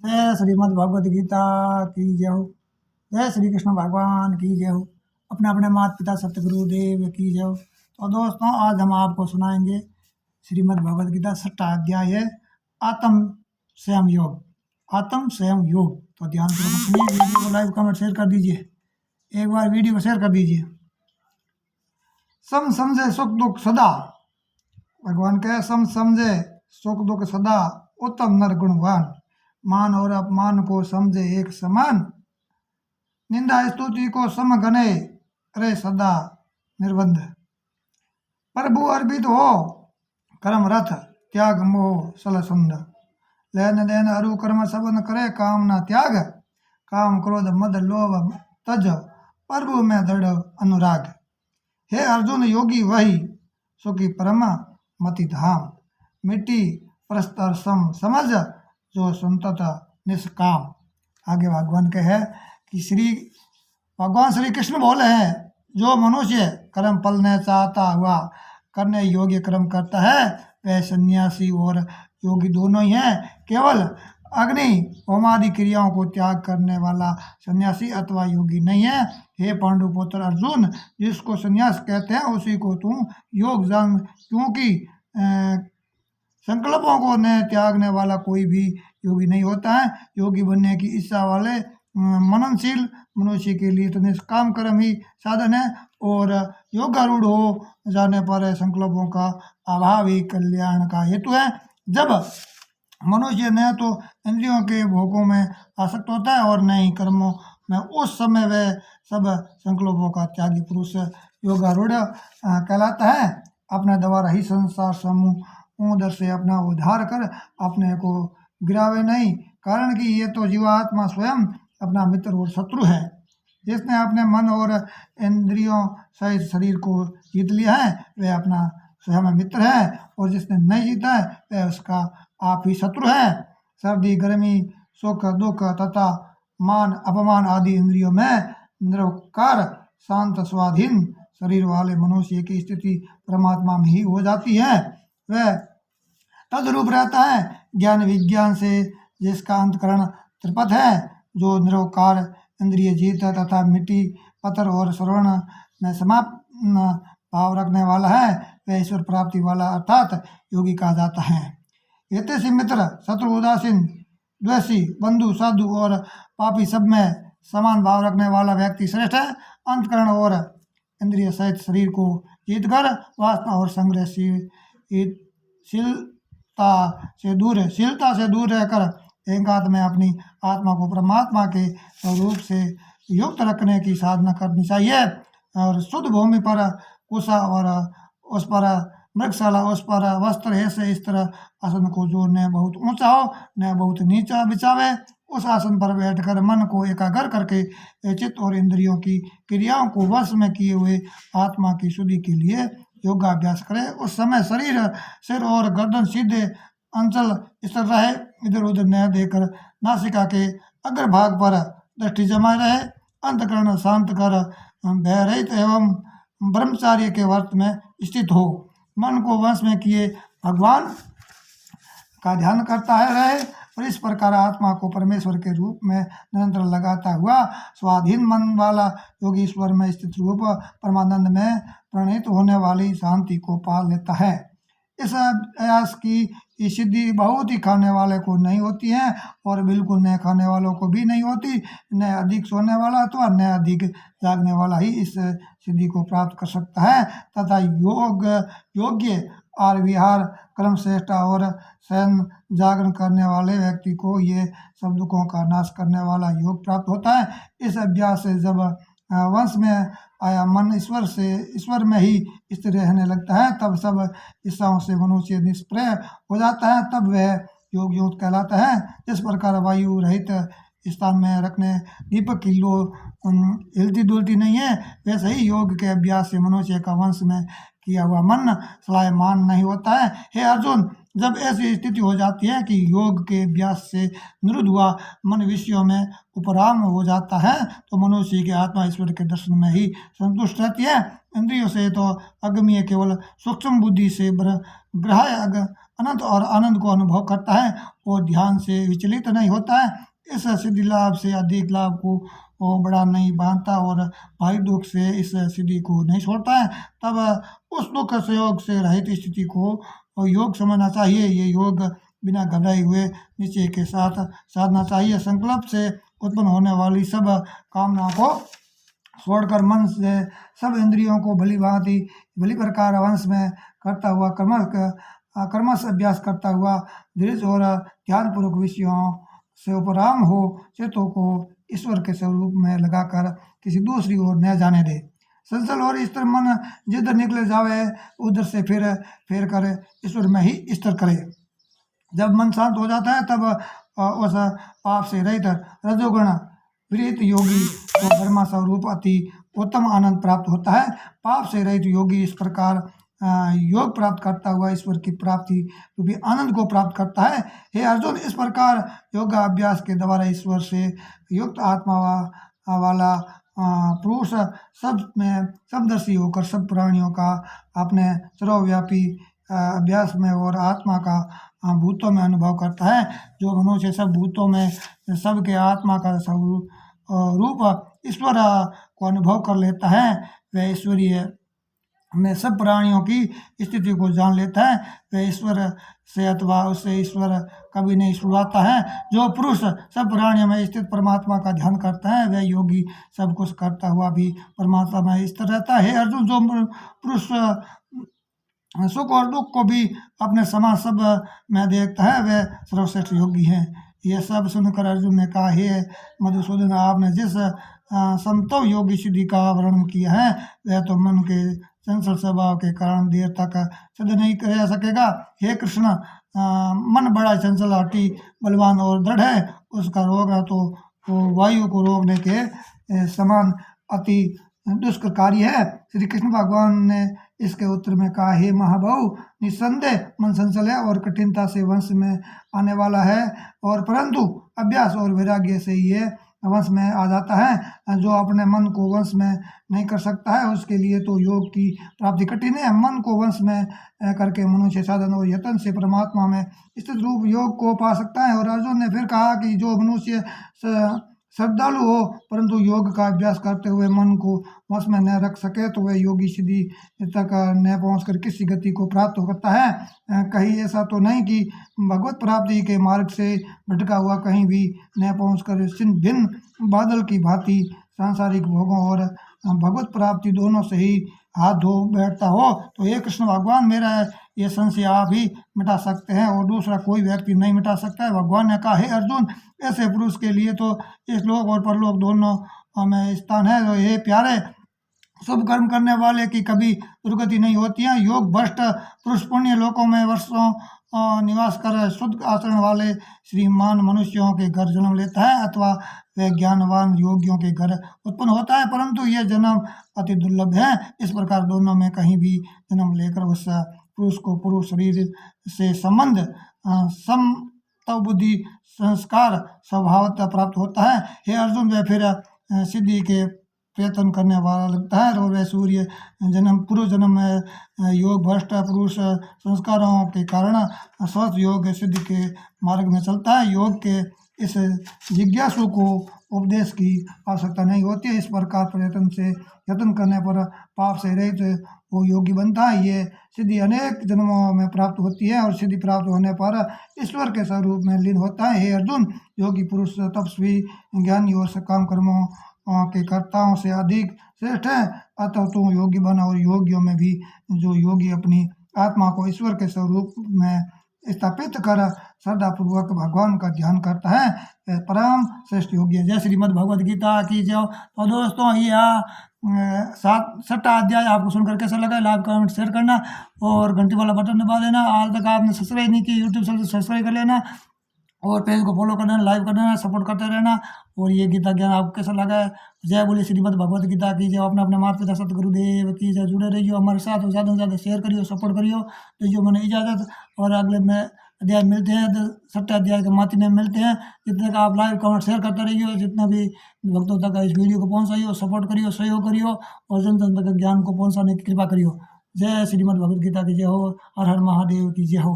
जय श्रीमद् भगवद गीता की जय हो। जय श्री कृष्ण भगवान की जय हो। अपने अपने माता पिता सतगुरुदेव की जय हो। तो दोस्तों, आज हम आपको सुनाएंगे श्रीमद् भगवद गीता 6वां अध्याय है आत्म संयम योग। आत्म संयम योग। तो ध्यान पूर्वक सुनिए। वीडियो को लाइक कमेंट शेयर कर दीजिए। एक बार वीडियो को शेयर कर दीजिए। सम समझे सुख दुख सदा। भगवान कहे सम समझे सुख दुख सदा उत्तम नर गुणवान। मान और अपमान को समझे एक समान। निंदा स्तुति को सम गने रहे सदा निर्बंध। प्रभु अर्पित हो कर्म रथ त्याग मोह सलसंद। लेन देन अरु कर्म सबन करे कामना त्याग। काम क्रोध मद लोभ तज प्रभु में दृढ़ अनुराग। हे अर्जुन योगी वही सुखी परम मति धाम। मिट्टी परस्तर सम समझ जो संतत निष्काम। आगे भगवान कहे कि भगवान श्री कृष्ण बोले हैं, जो मनुष्य कर्म फल न चाहता हुआ करने योग्य कर्म करता है वह सन्यासी और योगी दोनों ही हैं। केवल अग्नि होमादि क्रियाओं को त्याग करने वाला सन्यासी अथवा योगी नहीं है। हे पांडुपुत्र अर्जुन, जिसको सन्यास कहते हैं उसी को तू योग जान, क्योंकि संकल्पों को न त्यागने वाला कोई भी योगी नहीं होता है। योगी बनने की इच्छा वाले मननशील मनुष्य के लिए तो निष्काम कर्म ही साधन है, और योगारूढ़ हो जाने पर संकल्पों का अभाव ही कल्याण का हेतु है। जब मनुष्य न तो इंद्रियों के भोगों में आसक्त होता है और न ही कर्मों में, उस समय वह सब संकल्पों का त्यागी पुरुष योगारूढ़ कहलाता है। अपने द्वारा ही संसार समूह उधर से अपना उद्धार कर अपने को गिरावे नहीं, कारण कि ये तो जीवात्मा स्वयं अपना मित्र और शत्रु है। जिसने अपने मन और इंद्रियों सहित शरीर को जीत लिया है वह अपना स्वयं मित्र है, और जिसने नहीं जीता है वह उसका आप ही शत्रु है। सर्दी गर्मी सुख दुख तथा मान अपमान आदि इंद्रियों में निरवकार शांत स्वाधीन शरीर वाले मनुष्य की स्थिति परमात्मा में ही हो जाती है। वह तद्रूप रहता है। ज्ञान विज्ञान से जिसका अंतकरण त्रिपथ है, जो निरवकार इंद्रिय जीत तथा मिट्टी पत्थर और श्रवण में समाप्त भाव रखने वाला है, वह ईश्वर प्राप्ति वाला अर्थात योगी कहा जाता है। हितैषी मित्र शत्रु उदासीन द्वेषी बंधु साधु और पापी सब में समान भाव रखने वाला व्यक्ति श्रेष्ठ है। अंतकरण और इंद्रिय सहित शरीर को जीतकर वासना और शीलता से दूर रहकर एकांत में अपनी आत्मा को परमात्मा के स्वरूप से युक्त रखने की साधना करनी चाहिए। और शुद्ध भूमि पर कुशा और उस पर मृगशाला, उस पर वस्त्र ऐसे इस तरह आसन को जो न बहुत ऊंचा हो न बहुत नीचा बिछावे, उस आसन पर बैठकर मन को एकाग्र करके चित्त और इंद्रियों की क्रियाओं को वश में किए हुए आत्मा की शुद्धि के लिए योगाभ्यास करे। उस समय शरीर सिर और गर्दन सीधे अंचल स्थिर रहे, इधर उधर न देकर नासिका के अग्रभाग पर दृष्टि जमाए रहे। अंतकरण शांत कर भय रहित एवं ब्रह्मचार्य के व्रत में स्थित हो। मन को वश में किए भगवान का ध्यान करता है रहे, और इस प्रकार आत्मा को परमेश्वर के रूप में निरंतर लगाता हुआ स्वाधीन मन वाला योगी ईश्वर में स्थित रूप परमानंद में प्रणीत होने वाली शांति को पा लेता है। इस अभ्यास की सिद्धि बहुत ही खाने वाले को नहीं होती है, और बिल्कुल न खाने वालों को भी नहीं होती। न अधिक सोने वाला अथवा न अधिक जागने वाला ही इस सिद्धि को प्राप्त कर सकता है, तथा योग्य आहार विहार कर्म श्रेष्ठ और शयन जागरण करने वाले व्यक्ति को ये सब दुखों का नाश करने वाला योग प्राप्त होता है। इस अभ्यास से जब वंश में आया मन ईश्वर में ही स्थिर रहने लगता है, तब सब इच्छाओं से मनुष्य निष्प्रय हो जाता है, तब वह योग कहलाता है। जिस प्रकार वायु रहित स्थान में रखने दीपक की लो हिलती डुलती नहीं है, वैसे ही योग के अभ्यास से मनुष्य का वंश में किया हुआ मन सलायमान नहीं होता है। हे अर्जुन, जब ऐसी स्थिति हो जाती है कि योग के अभ्यास से निरुद्ध हुआ मन विषयों में उपराम हो जाता है, तो मनुष्य की आत्मा ईश्वर के दर्शन में ही संतुष्ट रहती है। इंद्रियों से तो अगम्य केवल सूक्ष्म बुद्धि से ग्राह्य अनंत और आनंद को अनुभव करता है और ध्यान से विचलित नहीं होता है। इस सिद्धि लाभ से अधिक लाभ को वो बड़ा नहीं बांधता और भारी दुख से इस सिद्धि को नहीं छोड़ता है। तब उस दुख संयोग से रहित स्थिति को योग समझना चाहिए। ये योग बिना घबराए हुए निश्चय के साथ साधना चाहिए। संकल्प से उत्पन्न होने वाली सब कामनाओं को छोड़कर मन से सब इंद्रियों को भली प्रकार वंश में करता हुआ कर्मश अभ्यास करता हुआ धीरज और ध्यानपूर्वक विषयों से उपराम हो चेतों को ईश्वर के स्वरूप में लगाकर किसी दूसरी ओर न जाने दे। संचल और स्थिर मन जिधर निकले जावे उधर से फेर करे ईश्वर में ही स्थिर करे। जब मन शांत हो जाता है तब उस पाप से रहित रजोगुण विरहित योगी को ब्रह्म स्वरूप अति उत्तम आनंद प्राप्त होता है। पाप से रहित योगी इस प्रकार योग प्राप्त करता हुआ ईश्वर की प्राप्ति रूपी आनंद को प्राप्त करता है। हे अर्जुन, इस प्रकार योगा अभ्यास के द्वारा ईश्वर से युक्त आत्मा वाला पुरुष सबदर्शी होकर सब प्राणियों का अपने सर्वव्यापी अभ्यास में और आत्मा का भूतों में अनुभव करता है। जो मनुष्य सब भूतों में सबके आत्मा का रूप ईश्वर को अनुभव कर लेता है वह ईश्वरीय में सब प्राणियों की स्थिति को जान लेता है। वह ईश्वर से अथवा उससे ईश्वर कभी नहीं छुड़ाता है। जो पुरुष सब प्राणियों में स्थित परमात्मा का ध्यान करता है वह योगी सब कुछ करता हुआ भी परमात्मा में स्थित रहता है। अर्जुन, जो पुरुष सुख और दुख को भी अपने समान सब में देखता है वह सर्वश्रेष्ठ योगी है। यह सब सुनकर अर्जुन ने कहा, हे मधुसूदन, आपने जिस संतो योगी सिद्धि का वर्णन किया है वह तो मन के चंचल स्वभाव के कारण देर तक सिद्ध नहीं रह सकेगा। हे कृष्ण, मन बड़ा चंचल, हठी, बलवान और दृढ़ है। उसका रोकना तो वायु को रोकने के समान अति दुष्करकारी है। श्री कृष्ण भगवान ने इसके उत्तर में कहा, हे महाबाहु, निस्संदेह मन संचल है और कठिनता से वंश में आने वाला है, और परंतु अभ्यास और वैराग्य से ये वंश में आ जाता है। जो अपने मन को वंश में नहीं कर सकता है उसके लिए तो योग की प्राप्ति कठिन है। मन को वंश में करके मनुष्य साधन और यत्न से परमात्मा में स्थित रूप योग को पा सकता है। और अर्जुन ने फिर कहा कि जो मनुष्य श्रद्धालु हो परंतु योग का अभ्यास करते हुए मन को वश में न रख सके तो वह योगी सिद्धि तक न पहुंचकर किसी गति को प्राप्त करता है। कहीं ऐसा तो नहीं कि भगवत प्राप्ति के मार्ग से भटका हुआ कहीं भी न पहुंचकर छिन्न भिन्न बादल की भांति सांसारिक भोगों और भगवत प्राप्ति दोनों से ही हाथ धो बैठता हो। तो हे कृष्ण भगवान, मेरा ये संशय आप ही मिटा सकते हैं और दूसरा कोई व्यक्ति नहीं मिटा सकता है। भगवान ने कहा, हे अर्जुन, ऐसे पुरुष के लिए तो इस लोक और परलोक दोनों में स्थान है। तो हे प्यारे, शुभ कर्म करने वाले की कभी दुर्गति नहीं होती है। योग भ्रष्ट पुरुष पुण्य लोकों में वर्षों निवास कर शुद्ध आचरण वाले श्रीमान मनुष्यों के घर जन्म लेता है अथवा वह ज्ञानवान योगियों के घर उत्पन्न होता है, परंतु यह जन्म अति दुर्लभ है। इस प्रकार दोनों में कहीं भी जन्म लेकर उस पुरुष को पुरुष शरीर से संबंध समता बुद्धि संस्कार स्वभावतः प्राप्त होता है। हे अर्जुन, वह फिर सिद्धि के प्रयत्न करने वाला लगता है और वह सूर्य जन्म पूर्व जन्म में योग भ्रष्ट पुरुष संस्कारों के कारण स्वस्थ योग सिद्धि के मार्ग में चलता है। योग के इस जिज्ञासु को उपदेश की आवश्यकता नहीं होती है। इस प्रकार यत्न करने पर पाप से रहित वो योगी बनता है। ये सिद्धि अनेक जन्मों में प्राप्त होती है और सिद्धि प्राप्त होने पर ईश्वर के स्वरूप में लीन होता है। हे अर्जुन, योगी पुरुष तपस्वी ज्ञानी और सकाम कर्मों के कर्ताओं से अधिक श्रेष्ठ है। अतः तुम योगी बना और योगियों में भी जो योगी अपनी आत्मा को ईश्वर के स्वरूप में स्थापित कर श्रद्धापूर्वक भगवान का ध्यान करता है वह परम श्रेष्ठ योगी है। जय श्रीमद् भगवद गीता की जय। तो दोस्तों, यह 7वां अध्याय आपको सुनकर कैसा लगा, लाइक कमेंट शेयर करना और घंटी वाला बटन दबा देना। हाल तक आपने सब्सक्राइब नहीं की यूट्यूब चैनल सब्सक्राइब कर लेना और पेज को फॉलो कर लेना, लाइव कर देना, सपोर्ट करते रहना। और ये गीता ज्ञान आपको कैसा लगा है, जय बोले श्रीमद् भगवद गीता की जय। अपने अपने माता पिता सतगुरुदेव की जय। जुड़े रहिए हमारे साथ और ज़्यादा से ज़्यादा शेयर करिए, सपोर्ट करिए। तो जो मैंने इजाज़त और अगले में अध्याय मिलते हैं, 6वें अध्याय के माती में मिलते हैं। जितने का आप लाइव कमेंट शेयर करते रहिए, जितना भी भक्तों तक इस वीडियो को पहुँचाइए, सपोर्ट करिए, सहयोग करिए और जन जन तक ज्ञान को पहुँचाने की कृपा करिए। जय श्रीमद् भगवद गीता की जय हो। हर हर महादेव की जय हो।